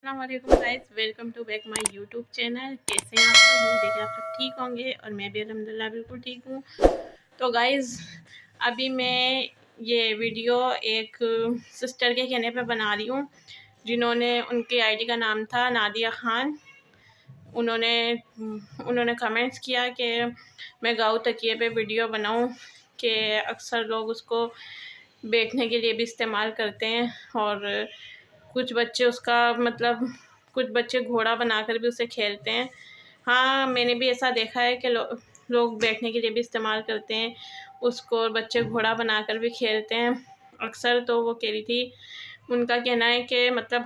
अस्सलामुअलैकुम guys, welcome to back my YouTube channel. कैसे हैं आप लोग? उम्मीद है कि आप सब ठीक होंगे और मैं भी अल्हम्दुलिल्लाह बिल्कुल ठीक हूँ। तो गाइस, अभी मैं ये वीडियो एक सिस्टर के कहने पे बना रही हूँ, जिन्होंने उनकी आईडी का नाम था नादिया ख़ान। उन्होंने उन्होंने कमेंट्स किया कि मैं गाँव तकिए पे वीडियो बनाऊँ, कि अक्सर लोग उसको बैठने के लिए भी इस्तेमाल करते हैं और कुछ बच्चे उसका मतलब कुछ बच्चे घोड़ा बनाकर भी उसे खेलते हैं। हाँ, मैंने भी ऐसा देखा है कि लोग बैठने के लिए भी इस्तेमाल करते हैं उसको, और बच्चे घोड़ा बनाकर भी खेलते हैं अक्सर। तो वो कह रही थी, उनका कहना है कि मतलब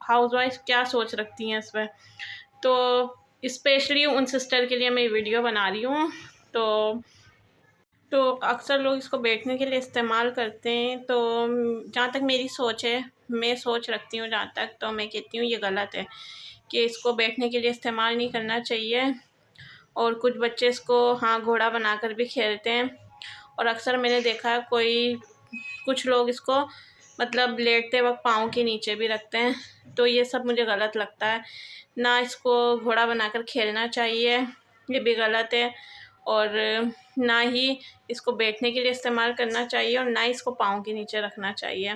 हाउसवाइफ क्या सोच रखती हैं इस पर। तो स्पेशली उन सिस्टर के लिए मैं ये वीडियो बना रही हूँ। तो अक्सर लोग इसको बैठने के लिए इस्तेमाल करते हैं। तो जहाँ तक मेरी सोच है, मैं सोच रखती हूँ जहाँ तक, तो मैं कहती हूँ ये गलत है कि इसको बैठने के लिए इस्तेमाल नहीं करना चाहिए। और कुछ बच्चे इसको हाँ घोड़ा बनाकर भी खेलते हैं, और अक्सर मैंने देखा है कुछ लोग इसको मतलब लेटते वक्त पाँव के नीचे भी रखते हैं। तो ये सब मुझे गलत लगता है। ना इसको घोड़ा बनाकर खेलना चाहिए, ये भी गलत है। और ना ही इसको बैठने के लिए इस्तेमाल करना चाहिए, और ना इसको पाँव के नीचे रखना चाहिए।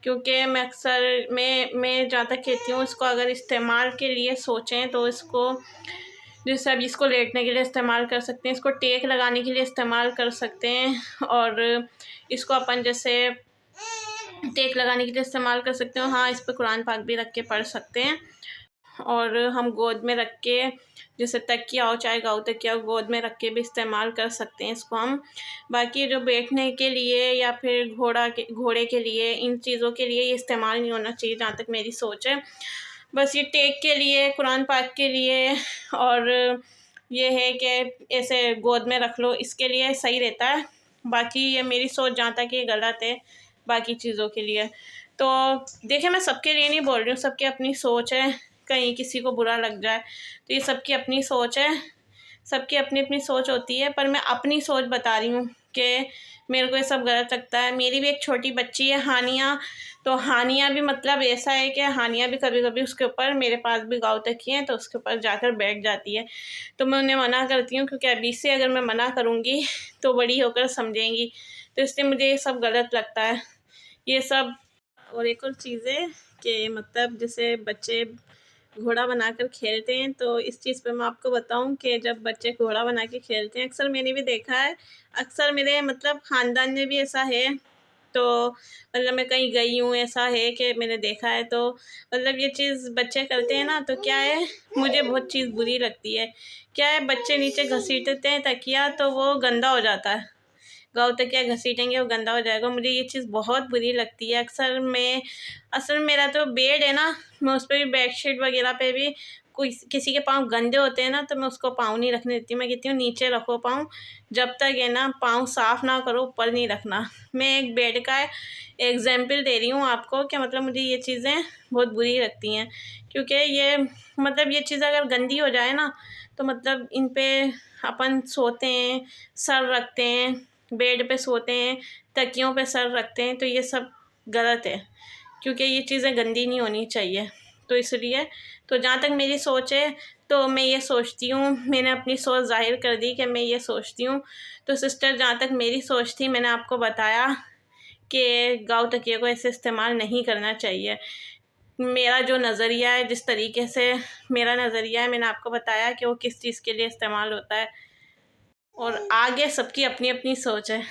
क्योंकि मैं जहाँ तक कहती हूँ, इसको अगर इस्तेमाल के लिए सोचें तो इसको जैसे अब इसको लेटने के लिए इस्तेमाल कर सकते हैं, इसको टेक लगाने के लिए इस्तेमाल कर सकते हैं, और इसको अपन जैसे टेक लगाने के लिए इस्तेमाल कर सकते हो। हाँ, इस पर कुरान पाक भी रख के पढ़ सकते हैं, और हम गोद में रख के जैसे तकिया हो, चाहे गाँव तकिया हो, गोद में रख के भी इस्तेमाल कर सकते हैं इसको हम। बाकी जो बैठने के लिए या फिर घोड़े के लिए, इन चीज़ों के लिए ये इस्तेमाल नहीं होना चाहिए, जहाँ तक मेरी सोच है। बस ये टेक के लिए, कुरान पाक के लिए, और ये है कि ऐसे गोद में रख लो, इसके लिए सही रहता है। बाकी ये मेरी सोच जहाँ तक ये गलत है बाकी चीज़ों के लिए। तो देखिए, मैं सबके लिए नहीं बोल रही हूँ, सबकी अपनी सोच है, कहीं किसी को बुरा लग जाए तो ये सबकी अपनी सोच है, सबकी अपनी अपनी सोच होती है। पर मैं अपनी सोच बता रही हूँ कि मेरे को ये सब गलत लगता है। मेरी भी एक छोटी बच्ची है हानिया, तो हानिया भी मतलब ऐसा है कि हानिया भी कभी कभी उसके ऊपर, मेरे पास भी गाँव तक ही है, तो उसके ऊपर जाकर बैठ जाती है। तो मैं उन्हें मना करती हूँ, क्योंकि अभी से अगर मैं मना करूँगी तो बड़ी होकर समझेंगी। तो इसलिए मुझे ये सब गलत लगता है, ये सब। और एक और चीज़ है कि मतलब जैसे बच्चे घोड़ा बनाकर खेलते हैं, तो इस चीज़ पे मैं आपको बताऊं कि जब बच्चे घोड़ा बना के खेलते हैं, अक्सर मैंने भी देखा है, अक्सर मेरे मतलब ख़ानदान में भी ऐसा है। तो मतलब मैं कहीं गई हूँ, ऐसा है कि मैंने देखा है। तो मतलब ये चीज़ बच्चे करते हैं ना, तो क्या है, मुझे बहुत चीज़ बुरी लगती है। क्या है, बच्चे नीचे घसीटते हैं तकिया, तो वो गंदा हो जाता है, गाँव तकिया घसीटेंगे वो गंदा हो जाएगा। मुझे ये चीज़ बहुत बुरी लगती है। असल में मेरा तो बेड है ना, मैं उस पर भी बेडशीट वगैरह पे भी कोई किसी के पाँव गंदे होते हैं ना, तो मैं उसको पाँव नहीं रखने देती। मैं कहती हूँ नीचे रखो पाँव, जब तक है ना पाँव साफ़ ना करो ऊपर नहीं रखना। मैं एक बेड का एग्जाम्पल दे रही हूँ आपको कि मतलब मुझे ये चीज़ें बहुत बुरी लगती हैं, क्योंकि ये मतलब ये चीज़ अगर गंदी हो जाए ना, तो मतलब इन पे अपन सोते हैं, सर रखते हैं, बेड पे सोते हैं, तकियों पे सर रखते हैं, तो ये सब गलत है, क्योंकि ये चीज़ें गंदी नहीं होनी चाहिए। तो इसलिए तो जहाँ तक मेरी सोच है, तो मैं ये सोचती हूँ, मैंने अपनी सोच ज़ाहिर कर दी कि मैं ये सोचती हूँ। तो सिस्टर, जहाँ तक मेरी सोच थी मैंने आपको बताया कि गाँव तकिए को ऐसे इस्तेमाल नहीं करना चाहिए। मेरा जो नज़रिया है, जिस तरीके से मेरा नज़रिया है, मैंने आपको बताया कि वो किस चीज़ के लिए इस्तेमाल होता है, और आगे सबकी अपनी अपनी सोच है।